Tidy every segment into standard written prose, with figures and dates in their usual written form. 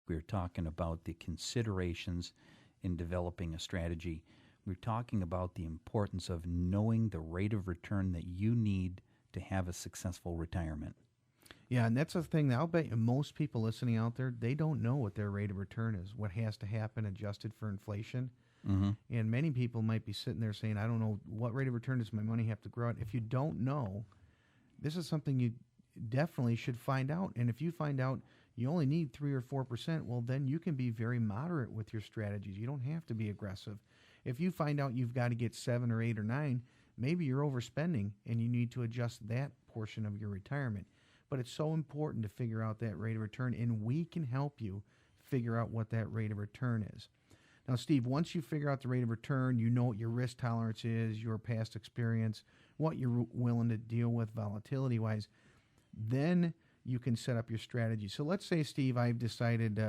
We were talking about the considerations in developing a strategy. We're talking about the importance of knowing the rate of return that you need to have a successful retirement. Yeah, and that's the thing that I'll bet you most people listening out there, they don't know what their rate of return is, what has to happen adjusted for inflation. Mm-hmm. And many people might be sitting there saying, I don't know, what rate of return does my money have to grow at? If you don't know, this is something you definitely should find out. And if you find out you only need 3 or 4%, well, then you can be very moderate with your strategies. You don't have to be aggressive. If you find out you've got to get 7 or 8 or 9, maybe you're overspending and you need to adjust that portion of your retirement. But it's so important to figure out that rate of return, and we can help you figure out what that rate of return is. Now, Steve, once you figure out the rate of return, you know what your risk tolerance is, your past experience, what you're willing to deal with volatility-wise, then you can set up your strategy. So let's say, Steve, I've decided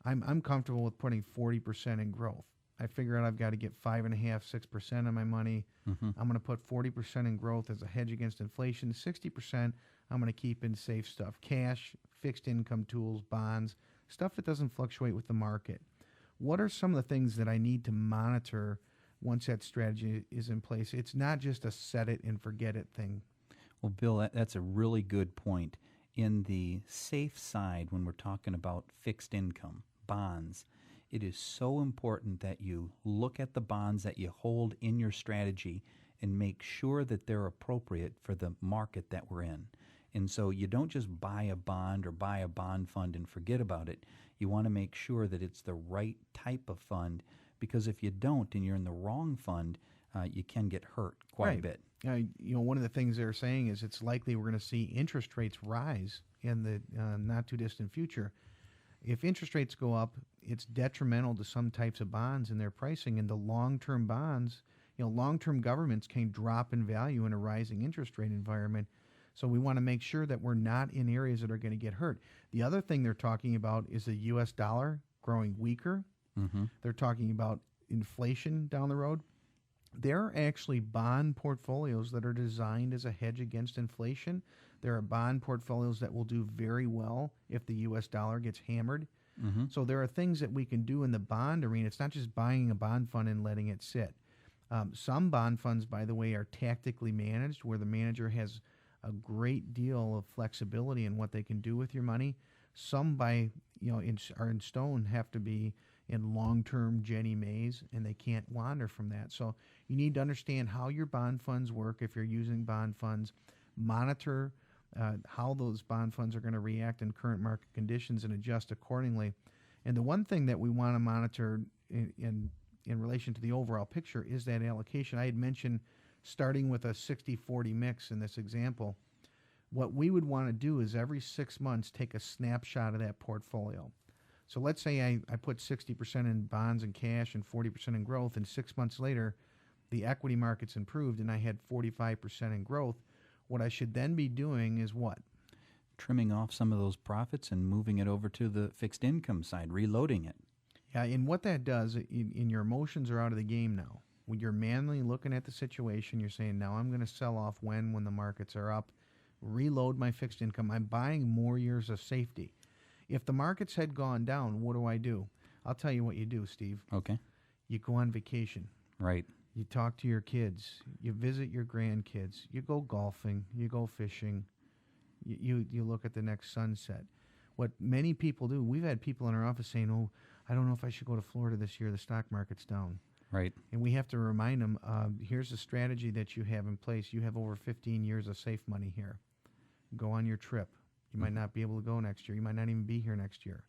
I'm comfortable with putting 40% in growth. I figure out I've got to get 5.5%, 6% of my money. Mm-hmm. I'm going to put 40% in growth as a hedge against inflation. 60% I'm going to keep in safe stuff, cash, fixed income tools, bonds, stuff that doesn't fluctuate with the market. What are some of the things that I need to monitor once that strategy is in place? It's not just a set it and forget it thing. Well, Bill, that's a really good point. In the safe side, when we're talking about fixed income, bonds, it is so important that you look at the bonds that you hold in your strategy and make sure that they're appropriate for the market that we're in. And so you don't just buy a bond or buy a bond fund and forget about it. You want to make sure that it's the right type of fund, because if you don't and you're in the wrong fund, you can get hurt quite a bit. One of the things they're saying is it's likely we're going to see interest rates rise in the not too distant future. If interest rates go up, it's detrimental to some types of bonds and their pricing. And the long-term bonds, long-term governments can drop in value in a rising interest rate environment. So we want to make sure that we're not in areas that are going to get hurt. The other thing they're talking about is the U.S. dollar growing weaker. Mm-hmm. They're talking about inflation down the road. There are actually bond portfolios that are designed as a hedge against inflation. There are bond portfolios that will do very well if the U.S. dollar gets hammered. Mm-hmm. So there are things that we can do in the bond arena. It's not just buying a bond fund and letting it sit. Some bond funds, by the way, are tactically managed, where the manager has a great deal of flexibility in what they can do with your money. Some are in stone, have to be in long-term Jenny Mays, and they can't wander from that. So you need to understand how your bond funds work if you're using bond funds. Monitor how those bond funds are going to react in current market conditions and adjust accordingly. And the one thing that we want to monitor in relation to the overall picture is that allocation. I had mentioned starting with a 60-40 mix in this example. What we would want to do is every 6 months take a snapshot of that portfolio. So let's say I put 60% in bonds and cash and 40% in growth, and 6 months later the equity markets improved and I had 45% in growth. What I should then be doing is what? Trimming off some of those profits and moving it over to the fixed income side, reloading it. Yeah, and what that does, in your emotions are out of the game now. When you're manually looking at the situation, you're saying, now I'm going to sell off when the markets are up, reload my fixed income. I'm buying more years of safety. If the markets had gone down, what do? I'll tell you what you do, Steve. Okay. You go on vacation. Right. You talk to your kids. You visit your grandkids. You go golfing. You go fishing. You look at the next sunset. What many people do, we've had people in our office saying, oh, I don't know if I should go to Florida this year. The stock market's down. Right. And we have to remind them, here's the strategy that you have in place. You have over 15 years of safe money here. Go on your trip. You might not be able to go next year. You might not even be here next year.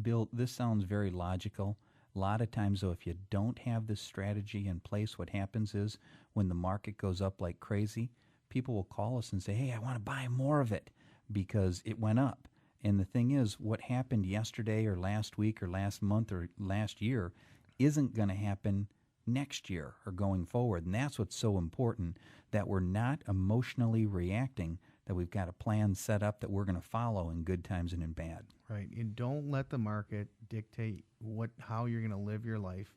Bill, this sounds very logical. A lot of times, though, if you don't have this strategy in place, what happens is when the market goes up like crazy, people will call us and say, hey, I want to buy more of it because it went up. And the thing is, what happened yesterday or last week or last month or last year isn't going to happen next year or going forward. And that's what's so important, that we're not emotionally reacting, that we've got a plan set up that we're going to follow in good times and in bad. Right. And don't let the market dictate how you're going to live your life.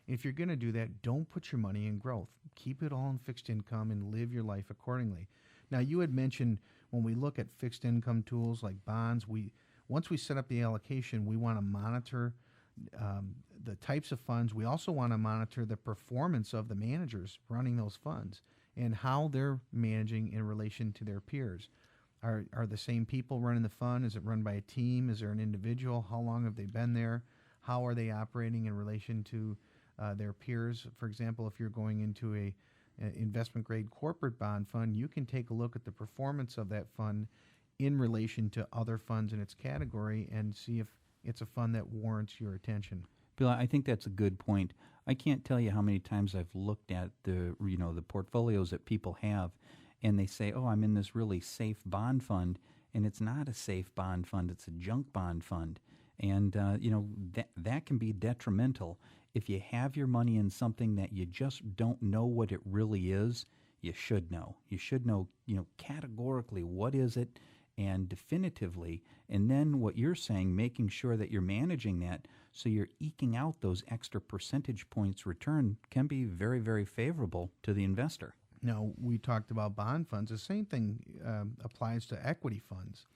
If you're going to do that, don't put your money in growth. Keep it all in fixed income and live your life accordingly. Now, you had mentioned when we look at fixed income tools like bonds, we once we set up the allocation, we want to monitor the types of funds. We also want to monitor the performance of the managers running those funds and how they're managing in relation to their peers. Are the same people running the fund? Is it run by a team? Is there an individual? How long have they been there? How are they operating in relation to their peers? For example, if you're going into an investment-grade corporate bond fund, you can take a look at the performance of that fund in relation to other funds in its category and see if it's a fund that warrants your attention. Bill, I think that's a good point. I can't tell you how many times I've looked at the portfolios that people have, and they say, "Oh, I'm in this really safe bond fund," and it's not a safe bond fund; it's a junk bond fund, and that can be detrimental. If you have your money in something that you just don't know what it really is, you should know. You should know, categorically what is it, and definitively, and then what you're saying, making sure that you're managing that so you're eking out those extra percentage points return can be very, very favorable to the investor. Now, we talked about bond funds. The same thing applies to equity funds.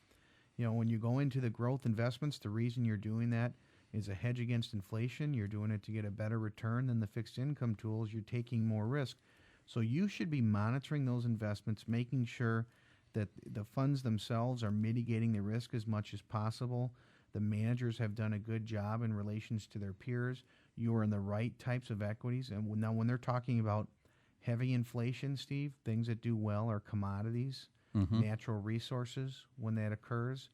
When you go into the growth investments, the reason you're doing that is a hedge against inflation. You're doing it to get a better return than the fixed income tools. You're taking more risk. So you should be monitoring those investments, making sure that the funds themselves are mitigating the risk as much as possible. The managers have done a good job in relations to their peers. You are in the right types of equities. And now when they're talking about heavy inflation, Steve, things that do well are commodities, natural resources. When that occurs,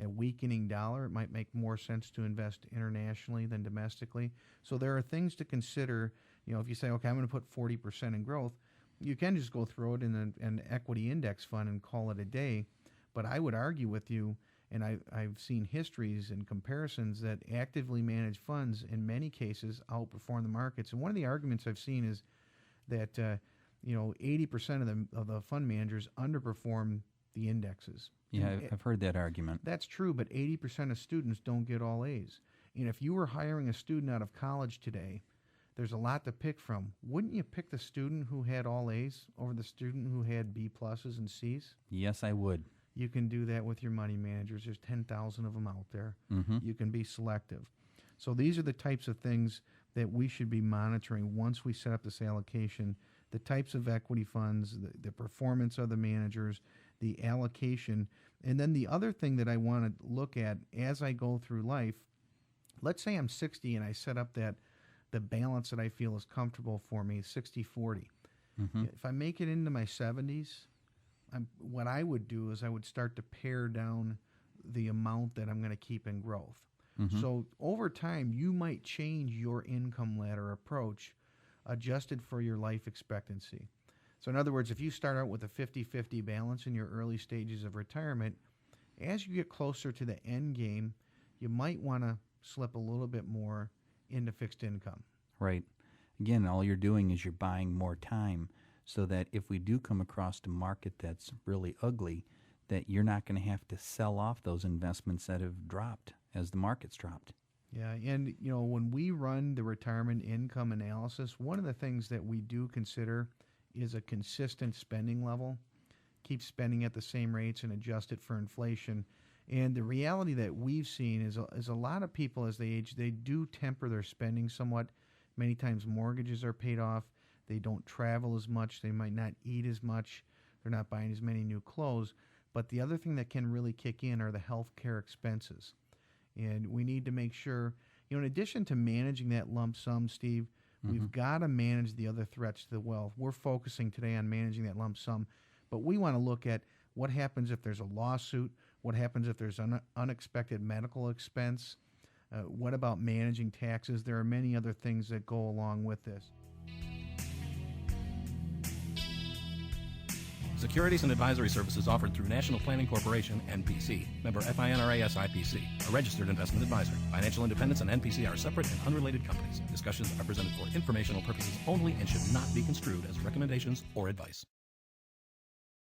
a weakening dollar, it might make more sense to invest internationally than domestically. So there are things to consider. If you say, okay, I'm going to put 40% in growth, you can just go throw it in an equity index fund and call it a day. But I would argue with you, and I've seen histories and comparisons that actively managed funds in many cases outperform the markets. And one of the arguments I've seen is that 80% of the fund managers underperform the indexes. Yeah, I've heard that argument. That's true, but 80% of students don't get all A's. And if you were hiring a student out of college today, there's a lot to pick from. Wouldn't you pick the student who had all A's over the student who had B pluses and C's? Yes, I would. You can do that with your money managers. There's 10,000 of them out there. You can be selective. So these are the types of things that we should be monitoring once we set up this allocation, the types of equity funds, the performance of the managers, the allocation. And then the other thing that I want to look at as I go through life, let's say I'm 60 and I set up the balance that I feel is comfortable for me, 60-40. If I make it into my 70s, what I would do is I would start to pare down the amount that I'm going to keep in growth. So over time, you might change your income ladder approach adjusted for your life expectancy. So in other words, if you start out with a 50-50 balance in your early stages of retirement, as you get closer to the end game, you might want to slip a little bit more into fixed income. Right. Again, all you're doing is you're buying more time so that if we do come across a market that's really ugly, that you're not going to have to sell off those investments that have dropped as the market's dropped. Yeah, and when we run the retirement income analysis, one of the things that we do consider is a consistent spending level. Keep spending at the same rates and adjust it for inflation. And the reality that we've seen is a lot of people as they age, they do temper their spending somewhat. Many times mortgages are paid off. They don't travel as much. They might not eat as much. They're not buying as many new clothes. But the other thing that can really kick in are the health care expenses. And we need to make sure, in addition to managing that lump sum, Steve, we've got to manage the other threats to the wealth. We're focusing today on managing that lump sum, but we want to look at what happens if there's a lawsuit, what happens if there's unexpected medical expense, what about managing taxes. There are many other things that go along with this. Securities and advisory services offered through National Planning Corporation, NPC. Member FINRA SIPC. A registered investment advisor. Financial independence and NPC are separate and unrelated companies. Discussions are presented for informational purposes only and should not be construed as recommendations or advice.